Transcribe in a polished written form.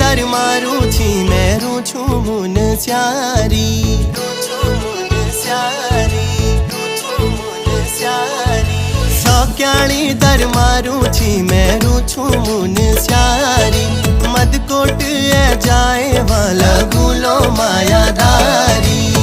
दर मारू छी मेरू छू मुन स्यारी सौक्याणी दर मारू छी मेरू छू मुन स्यारी मदकोट ए जाए वाला गुलो मायादारी।